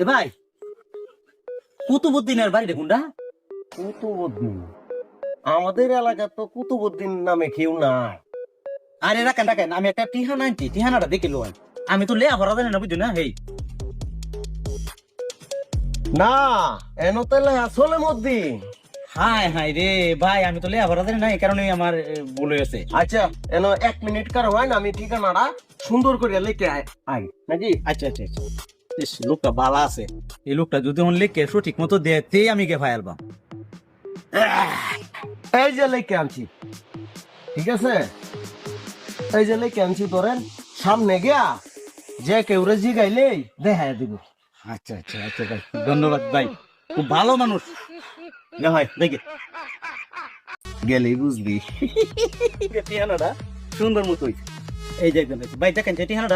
এ ভাই কুতুবুদ্দিনের বাড়ি দেখুনটা। কুতুবুদ্দিন? আমাদের এলাকা তো কুতুবুদ্দিন নামে কেউ নাই। আরে রাখেন রাখেন, আমি একটা টিহানা আনছি, টিহানাটা দেখে লো। আমি তো লেয়া ভরা দেন না, বুঝছো না? হেই না, এন তাহলে আসলে মদ্দিন। হাই হাই রে ভাই, আমি তো লেয়া ভরা দেন না, এই কারণে আমার ভুল হয়েছে। আচ্ছা, এন 1 মিনিট কার হয় না, আমি ঠিকানাটা সুন্দর করে লিখে আই নাকি? আচ্ছা আচ্ছা আচ্ছা, ইস, লোকটা ভালো আছে। এই লোকটা যদি অন লিখে ঠিক মতো দেতেই আমি গে ফাইলবাম। এই যে লিখে আনছি, ঠিক আছে? এই যে লিখে আনছি, ধরেন সামনে গিয়া যে কেউ রেজি গাইলেই দেখা দিব। আচ্ছা আচ্ছা আচ্ছা ভাই, ধন্যবাদ ভাই, খুব ভালো মানুষ। না হয় দেখে গেলেই বুঝবি। টিহানাটা সুন্দর মতো হইছে। এই যে একদম ভাই দেখেন যে টিহানাটা